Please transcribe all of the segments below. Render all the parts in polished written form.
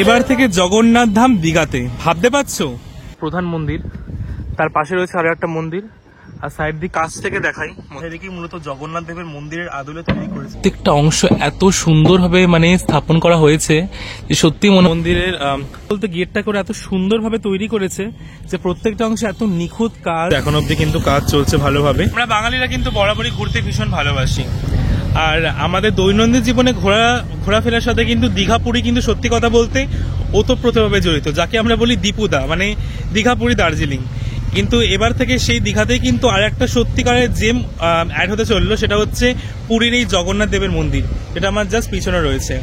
এবার থেকে জগন্নাথ ধাম দীঘাতে, ভাবতে পারছো? প্রধান মন্দির, তার পাশে রয়েছে আরো একটা মন্দির, আর সাইড দিয়ে কাছ থেকে দেখাই এদিকে মূলত জগন্নাথ দেবের মন্দিরের আদলে তৈরি করেছে। প্রত্যেকটা অংশ এত সুন্দরভাবে মানে স্থাপন করা হয়েছে যে সত্যি মন্দিরের বলতে গেটটা করে এত সুন্দরভাবে তৈরি করেছে যে প্রত্যেকটা অংশ এত নিখুঁত কাজ। এখন অব্দি কিন্তু কাজ চলছে ভালোভাবে। আমরা বাঙালিরা কিন্তু বরাবরই ঘুরতে ভীষণ ভালোবাসি, আর আমাদের দৈনন্দিন জীবনে ঘোরাফেরার সাথে কিন্তু দীঘা পুরী কিন্তু সত্যি কথা বলতে ওতপ্রোতভাবে জড়িত, যাকে আমরা বলি দীপুদা, মানে দীঘা পুরী দার্জিলিং। কিন্তু এবার থেকে সেই দীঘাতেই কিন্তু আর একটা সত্যিকারের জেম অ্যাড হতে চললো, সেটা হচ্ছে পুরীর এই জগন্নাথ দেবের মন্দির, যেটা আমার জাস্ট পিছনে রয়েছে।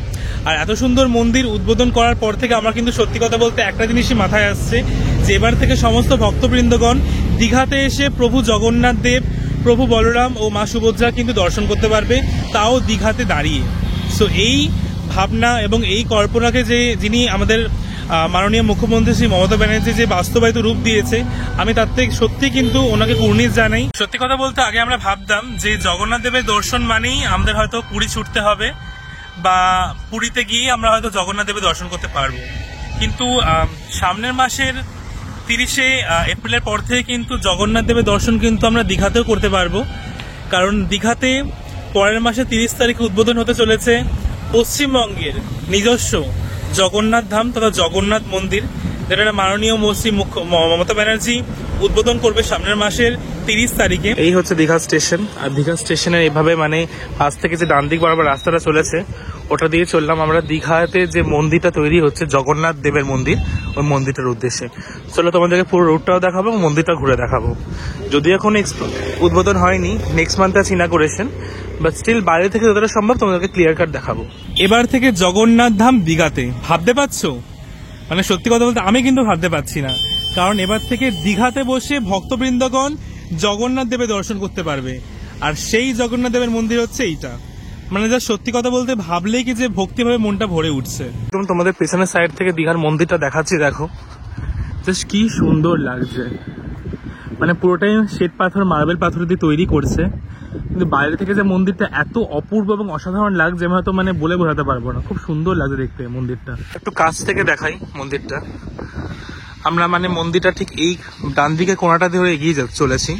আর এত সুন্দর মন্দির উদ্বোধন করার পর থেকে আমার কিন্তু সত্যি কথা বলতে একটা জিনিসই মাথায় আসছে, যে এবার থেকে সমস্ত ভক্তবৃন্দগণ দীঘাতে এসে প্রভু জগন্নাথ দেব, প্রভু বলরাম ও মা সুভদ্রা কিন্তু দর্শন করতে পারবে, তাও দীঘাতে দাঁড়িয়ে। সো এই ভাবনা এবং এই কল্পনাকে যিনি আমাদের মাননীয় মুখ্যমন্ত্রী শ্রী মমতা ব্যানার্জি যে বাস্তবায়িত রূপ দিয়েছে, আমি তার থেকে সত্যি কিন্তু ওনাকে কুর্নিশ জানাই। সত্যি কথা বলতে আগে আমরা ভাবতাম যে জগন্নাথ দেবের দর্শন মানেই আমাদের হয়তো পুরী ছুটতে হবে, বা পুরীতে গিয়ে আমরা হয়তো জগন্নাথ দেবের দর্শন করতে পারবো। কিন্তু সামনের মাসের 30শে এপ্রিলের পর থেকে কিন্তু জগন্নাথ দেবের দর্শন কিন্তু আমরা দীঘাতেও করতে পারবো, কারণ দীঘাতে পরের মাসে 30 তারিখে উদ্বোধন হতে চলেছে পশ্চিমবঙ্গের নিজস্ব জগন্নাথ ধাম তথা জগন্নাথ মন্দির, যেটা মাননীয় মমতা ব্যানার্জি উদ্বোধন করবে সামনের মাসের 30 তারিখে। এই হচ্ছে দীঘা স্টেশন, আর দীঘা স্টেশনের এইভাবে মানে পাশ থেকে যে ডান দিক বরাবর রাস্তাটা চলেছে ওটা দিয়ে চললাম আমরা দীঘাতে যে মন্দিরটা তৈরি হচ্ছে জগন্নাথ দেবের মন্দির, ওই মন্দিরটার উদ্দেশ্যে। চলো তোমাদেরকে পুরো রুটটাও দেখাবো, মন্দিরটা ঘুরে দেখাবো। যদিও এখন উদ্বোধন হয়নি, নেক্সট মান্থে আছে ইনাগুরেশন, বাট স্টিল বাইরে থেকে যতটা সম্ভব তোমাদেরকে ক্লিয়ার কাট দেখাবো। এবার থেকে জগন্নাথ ধাম দীঘাতে, ভাবতে পারছো? মানে সত্যি কথা বলতে আমি কিন্তু ভাবতে পারছি না, কারণ এবার থেকে দীঘাতে বসে ভক্তবৃন্দগণ জগন্নাথ দেবের দর্শন করতে পারবে, আর সেই জগন্নাথ দেবের মন্দির হচ্ছে এইটা। মানে যা সত্যি কথা বলতে ভাবলেই কি যে ভক্তিভাবে মনটা ভরে উঠছে। তোমাদের পেছনের সাইড থেকে দীঘার মন্দিরটা দেখাচ্ছি, দেখো জাস্ট কি সুন্দর লাগছে। মানে পুরোটাই শ্বেত পাথর, মার্বেল পাথর দিয়ে তৈরি করছে, কিন্তু বাইরে থেকে যে মন্দিরটা এত অপূর্ব এবং অসাধারণ লাগছে আমি হয়তো মানে বলে বোঝাতে পারবো না। খুব সুন্দর লাগছে দেখতে মন্দিরটা। একটু কাছ থেকে দেখাই মন্দিরটা। আমরা মানে মন্দিরটা ঠিক এই ডান দিকে কোণাটা ধরে এগিয়ে চলেছি,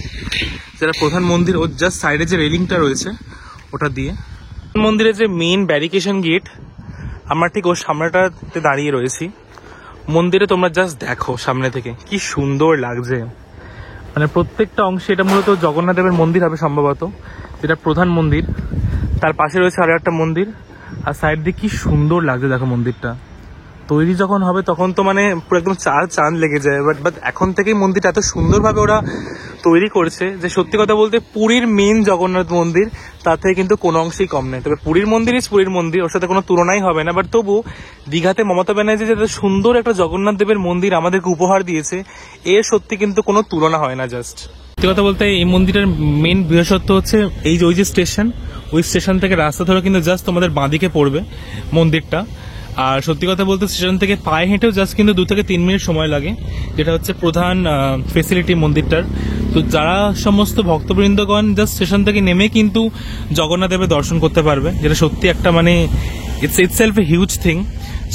যেটা প্রধান মন্দির, ওর জাস্ট সাইডে যে রেলিংটা রয়েছে ওটা দিয়ে। মন্দিরের যে মেইন ব্যারিকেশন গেট, আমরা ঠিক ওর সামনেটাতে দাঁড়িয়ে রয়েছি। মন্দিরে তোমরা জাস্ট দেখো সামনে থেকে কি সুন্দর লাগছে। মানে প্রত্যেকটা অংশে, এটা মূলত জগন্নাথ দেবের মন্দির হবে সম্ভবত, যেটা প্রধান মন্দির, তার পাশে রয়েছে আরো একটা মন্দির, আর সাইড দিয়ে কি সুন্দর লাগছে দেখো। মন্দিরটা তৈরি যখন হবে তখন তো মানে পুরো একদম চাঁদ লেগে যায়, বাট এখন থেকেই মন্দিরটা এত সুন্দরভাবে ওরা তৈরি করছে যে সত্যি কথা বলতে পুরীর মেন জগন্নাথ মন্দির তার থেকে কিন্তু কোনো অংশেই কম নেই। তবে পুরীর মন্দির পুরীর মন্দির, ওর সাথে কোনো তুলনাই হবে না। বাট তবু দীঘাতে মমতা ব্যানার্জি যে সুন্দর একটা জগন্নাথ দেবের মন্দির আমাদেরকে উপহার দিয়েছে, এর সত্যি কিন্তু কোনো তুলনা হয় না। জাস্ট সত্যি কথা বলতে এই মন্দিরের মেন বিশেষত্ব হচ্ছে এই যে ওই যে স্টেশন, ওই স্টেশন থেকে রাস্তা ধরে কিন্তু জাস্ট তোমাদের বাঁদিকে পড়বে মন্দিরটা। আর সত্যি কথা বলতে স্টেশন থেকে পায়ে হেঁটেও জাস্ট কিন্তু 2 থেকে 3 মিনিট সময় লাগে, যেটা হচ্ছে প্রধান ফেসিলিটি মন্দিরটার। তো যারা সমস্ত ভক্তবৃন্দগণ জাস্ট স্টেশন থেকে নেমে কিন্তু জগন্নাথ দেবের দর্শন করতে পারবে, যেটা সত্যি একটা মানে itself a huge thing.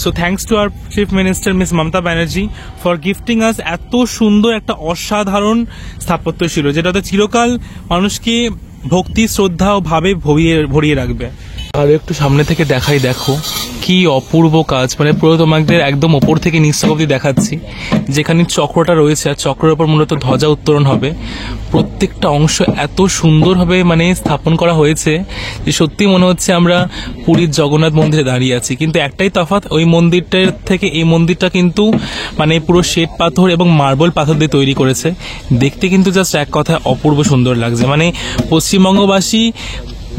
So thanks to our Chief Minister Ms. Mamata Banerjee for gifting us এত সুন্দর একটা অসাধারণ স্থাপত্য ছিল, যেটাতে চিরকাল মানুষকে ভক্তি, শ্রদ্ধা ও ভাবে ভরিয়ে রাখবে। আর একটু সামনে থেকে দেখাই, দেখো কি অপূর্ব কাজ। মানে পুরো তোমাদের একদম ওপর থেকে নিচ অবধি দেখাচ্ছি, যেখানে চক্রটা রয়েছে আর চক্রের ওপর মূলত ধ্বজা উত্তোলন হবে। প্রত্যেকটা অংশ এত সুন্দরভাবে মানে স্থাপন করা হয়েছে যে সত্যি মনে হচ্ছে আমরা পুরীর জগন্নাথ মন্দিরে দাঁড়িয়ে আছি। কিন্তু একটাই তফাৎ, ওই মন্দিরটার থেকে এই মন্দিরটা কিন্তু মানে পুরো শ্বেত পাথর এবং মার্বেল পাথর দিয়ে তৈরি করেছে। দেখতে কিন্তু জাস্ট এক কথায় অপূর্ব সুন্দর লাগছে। মানে পশ্চিমবঙ্গবাসী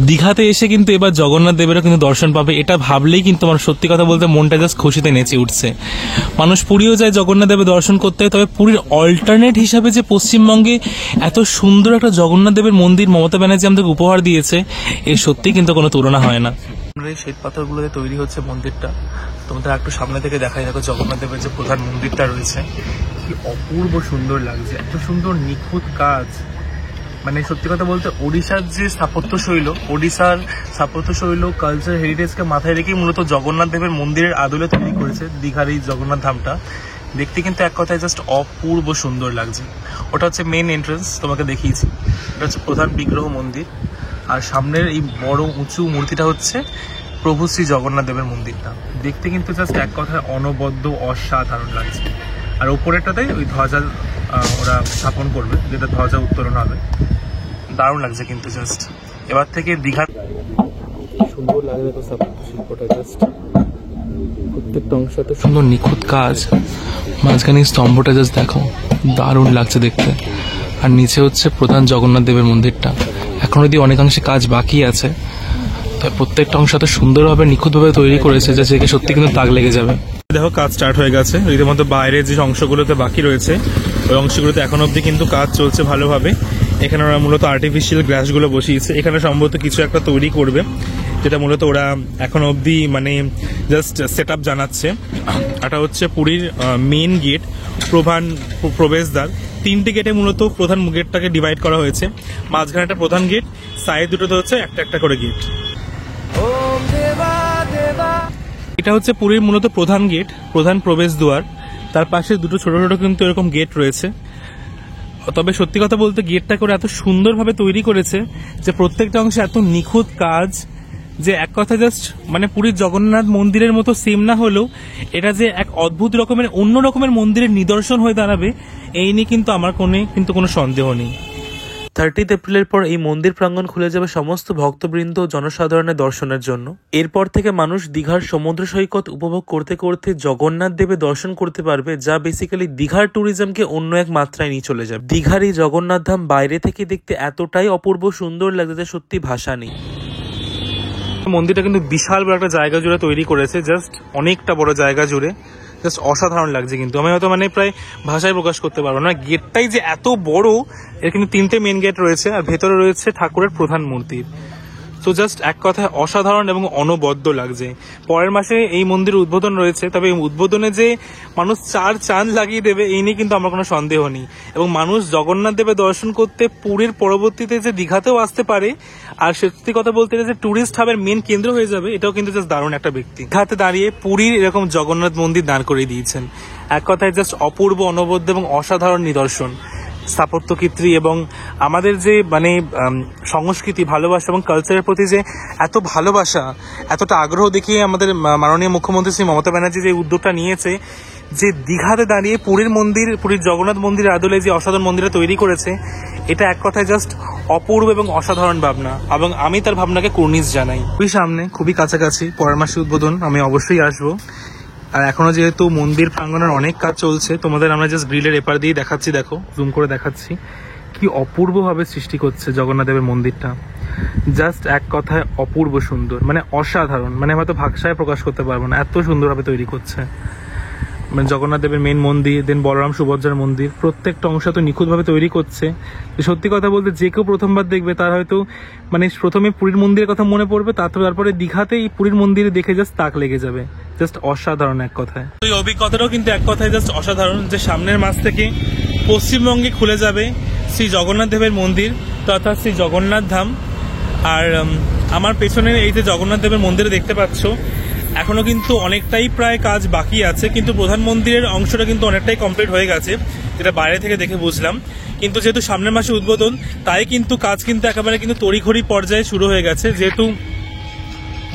দীঘাতে এসে কিন্তু এবার জগন্নাথ দেবেরও কিন্তু দর্শন পাবে, এটা ভাবলেই কিন্তু আমার সত্যি কথা বলতে মনটা জাস্ট খুশিতে নেচে উঠছে। মানুষ পুরীও যায় জগন্নাথ দেবের দর্শন করতে, তবে পুরীর অল্টারনেট হিসাবে যে পশ্চিমবঙ্গে এত সুন্দর একটা জগন্নাথ দেবের মন্দির মমতা ব্যানার্জি আমাদেরকে উপহার দিয়েছে, এর সত্যি কিন্তু কোনো তুলনা হয় না। এই শ্বেত পাথরগুলোতে তৈরি হচ্ছে মন্দিরটা, তোমাদের একটু সামনে থেকে দেখাই। দেখো জগন্নাথ দেবের যে প্রধান মন্দিরটা রয়েছে, কি অপূর্ব সুন্দর লাগছে, এত সুন্দর নিখুঁত কাজ। মানে সত্যি কথা বলতে ওড়িশার যে স্থাপত্য শৈল কালচার হেরিটেজকে মাথায় রেখেই মূলত জগন্নাথ দেবের মন্দিরের আদলে তৈরি করেছে দীঘার এই জগন্নাথ ধামটা। দেখতে কিন্তু এক কথায় জাস্ট অপূর্ব সুন্দর লাগছে। ওটা হচ্ছে মেন এন্ট্রান্স, তোমাকে দেখিয়েছি। এটা হচ্ছে প্রধান বিগ্রহ মন্দির, আর সামনের এই বড় উঁচু মূর্তিটা হচ্ছে প্রভু শ্রী জগন্নাথ দেবের মন্দিরটা। দেখতে কিন্তু জাস্ট এক কথায় অনবদ্য অসাধারণ লাগছে। আর ওপরেরটাতে ওই ধ্বজা ওরা স্থাপন করবে, যেটা ধ্বজা উত্তোলন হবে। দারুণ লাগছে কিন্তু জাস্ট। এবার থেকে দীঘার সুন্দর লাগে তো স্থাপত্য শিল্পটা, জাস্ট প্রত্যেকটা অংশ এত সুন্দর নিখুঁত কাজ। মাঝখানে স্তম্ভটা জাস্ট দেখো, দারুণ লাগছে দেখতে। আর নিচে হচ্ছে প্রধান জগন্নাথ দেবের মন্দিরটা। এখন যদি অনেকাংশে কাজ বাকি আছে, তাই প্রত্যেকটা অংশ এত সুন্দরভাবে নিখুঁতভাবে তৈরি করেছে যে সেকে সত্যি কিন্তু দাগ লেগে যাবে। দেখো কাজ স্টার্ট হয়ে গেছে। রীতিমতো বাইরের যে অংশগুলোতে বাকি রয়েছে ওই অংশগুলোতে এখন অবধি কিন্তু কাজ চলছে ভালোভাবে। এখানে ওরা মূলত আর্টিফিশিয়াল গ্রাসগুলো বসিয়েছে। এখানে সম্ভবত কিছু একটা তৈরি করবে, যেটা মূলত ওরা এখন অবধি মানে জাস্ট সেট আপ জানাচ্ছে। এটা হচ্ছে পুরীর মেন গেট, প্রবেশদ্বার। 3টে গেটে মূলত প্রধান গেটটাকে ডিভাইড করা হয়েছে। মাঝখানে একটা প্রধান গেট, সাইড দুটোতে হচ্ছে একটা একটা করে গেট। এটা হচ্ছে পুরীর মূলত প্রধান গেট, প্রধান প্রবেশদ্বার। তার পাশে দুটো ছোট ছোট কিন্তু এরকম গেট রয়েছে। তবে সত্যি কথা বলতে গেটটা করে এত সুন্দরভাবে তৈরি করেছে যে প্রত্যেকটা অংশে এত নিখুঁত কাজ যে এক কথা জাস্ট মানে পুরীর জগন্নাথ মন্দিরের মতো সেম না হলেও এটা যে এক অদ্ভুত রকমের অন্য রকমের মন্দিরের নিদর্শন হয়ে দাঁড়াবে এই নিয়ে কিন্তু আমার কোনো সন্দেহ নেই। 30 এপ্রিলের পর এই মন্দির প্রাঙ্গণ খুলে যাবে সমস্ত ভক্তবৃন্দ ও জনসাধারণের দর্শনের জন্য। এরপর থেকে মানুষ দীঘার সমুদ্র সৈকত উপভোগ করতে করতে জগন্নাথ দেবের দর্শন করতে পারবে, যা বেসিক্যালি দীঘার ট্যুরিজমকে অন্য এক মাত্রায় নিয়ে চলে যাবে। দীঘার এই জগন্নাথ ধাম বাইরে থেকে দেখতে এতটাই অপূর্ব সুন্দর লাগছে যে সত্যি ভাষা নেই। মন্দিরটা কিন্তু বিশাল বড় একটা জায়গা জুড়ে তৈরি করেছে, জাস্ট অনেকটা বড় জায়গা জুড়ে, জাস্ট অসাধারণ লাগছে। কিন্তু আমি হয়তো মানে প্রায় ভাষায় প্রকাশ করতে পারবো না। গেটটাই যে এত বড়, এর কিন্তু 3টে মেন গেট রয়েছে, আর ভেতরে রয়েছে ঠাকুরের প্রধান মূর্তি। সো জাস্ট এক কথায় অসাধারণ এবং অনবদ্য লাগছে। পরের মাসে এই মন্দির উদ্বোধন রয়েছে, তবে এই উদ্বোধনে যে মানুষ 4 চাঁদ লাগিয়ে দেবে এই নিয়ে কিন্তু আমার কোনো সন্দেহ নেই। এবং মানুষ জগন্নাথ দেবের দর্শন করতে পুরীর পরবর্তীতে যে দীঘাতেও আসতে পারে, আর সত্যি কথা বলতে যে ট্যুরিস্ট হাবের মেন কেন্দ্র হয়ে যাবে, এটাও কিন্তু জাস্ট দারুণ একটা ব্যক্তি। দীঘাতে দাঁড়িয়ে পুরীর এরকম জগন্নাথ মন্দির দাঁড় করিয়ে দিয়েছেন। এক কথায় জাস্ট অপূর্ব, অনবদ্য এবং অসাধারণ নিদর্শন স্থাপত্যকীর্তি এবং আমাদের যে মানে সংস্কৃতি, ভালোবাসা এবং কালচারের প্রতি যে এত ভালোবাসা, এতটা আগ্রহ দেখিয়ে আমাদের মাননীয় মুখ্যমন্ত্রী শ্রী মমতা ব্যানার্জি যে উদ্যোগটা নিয়েছে, যে দীঘাতে দাঁড়িয়ে পুরীর জগন্নাথ মন্দিরের আদলে যে অসাধারণ মন্দিরটা তৈরি করেছে, এটা এক কথায় জাস্ট অপূর্ব এবং অসাধারণ ভাবনা, এবং আমি তার ভাবনাকে কুর্নিশ জানাই। খুবই সামনে, খুবই কাছাকাছি, পরের মাসে উদ্বোধন, আমি অবশ্যই আসবো। আর এখনো যেহেতু মন্দির প্রাঙ্গণের অনেক কাজ চলছে, তোমাদের আমরা জাস্ট গ্রিলের এপার দিয়ে দেখাচ্ছি, দেখো জুম করে দেখাচ্ছি কি অপূর্বভাবে সৃষ্টি করছে জগন্নাথ দেবের মন্দিরটা। জাস্ট এক কথায় অপূর্ব সুন্দর, মানে অসাধারণ, মানে হয়তো ভাষায় প্রকাশ করতে পারবো না, এত সুন্দরভাবে তৈরি করছে। মানে জগন্নাথ দেবের মেন মন্দির, দেন বলরাম সুভদ্রার মন্দির, প্রত্যেকটা অংশ তো নিখুঁতভাবে তৈরি করছে। সত্যি কথা বলতে যে কেউ প্রথমবার দেখবে তার হয়তো মানে প্রথমে পুরীর মন্দিরের কথা মনে পড়বে, তারপরে দীঘাতে এই পুরীর মন্দিরে দেখে জাস্ট তাক লেগে যাবে। জাস্ট অসাধারণ এক কথায়। এই অভিজ্ঞতাটাও কিন্তু এক কথায় জাস্ট অসাধারণ, যে সামনের মাস থেকে পশ্চিমবঙ্গে খুলে যাবে শ্রী জগন্নাথ দেবের মন্দির তথা শ্রী জগন্নাথ ধাম। আর আমার পেছনে এই যে জগন্নাথ দেবের মন্দিরে দেখতে পাচ্ছ, এখনো কিন্তু অনেকটাই প্রায় কাজ বাকি আছে, কিন্তু প্রধান মন্দিরের অংশটা কিন্তু অনেকটাই কমপ্লিট হয়ে গেছে, যেটা বাইরে থেকে দেখে বুঝলাম। কিন্তু যেহেতু সামনের মাসে উদ্বোধন, তাই কিন্তু কাজ কিন্তু একেবারে কিন্তু তড়িঘড়ি পর্যায়ে শুরু হয়ে গেছে, যেহেতু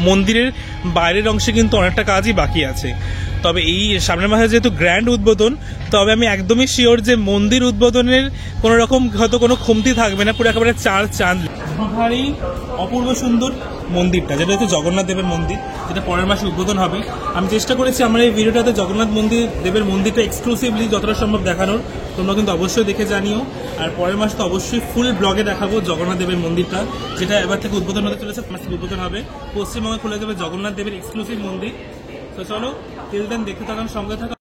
মন্দিরের বাইরের অংশে কিন্তু অনেকটা কাজই বাকি আছে। তবে এই সামনের মাসে যেহেতু গ্র্যান্ড উদ্বোধন, তবে আমি একদমই শিওর যে মন্দির উদ্বোধনের কোনো রকম হয়তো কোনো কমতি থাকবে না, পুরো একেবারে 4 চাঁদ। দীঘারই অপূর্ব সুন্দর মন্দিরটা, যেটা হচ্ছে জগন্নাথ দেবের মন্দির, যেটা পরের মাসে উদ্বোধন হবে। আমি চেষ্টা করেছি আমার এই ভিডিওটাতে জগন্নাথ দেবের মন্দিরটা এক্সক্লুসিভলি যতটা সম্ভব দেখানোর, তোমরা কিন্তু অবশ্যই দেখে জানিও। আর পরের মাসে তো অবশ্যই ফুল ব্লগে দেখাবো জগন্নাথ দেবের মন্দিরটা, যেটা এবার থেকে উদ্বোধন হতে চলেছে। উদ্বোধন হবে, পশ্চিমবঙ্গে খুলে যাবে জগন্নাথ দেবের এক্সক্লুসিভ মন্দির। তো চলো টিল দেন দেখতে থাকুন, সঙ্গে থাকুন।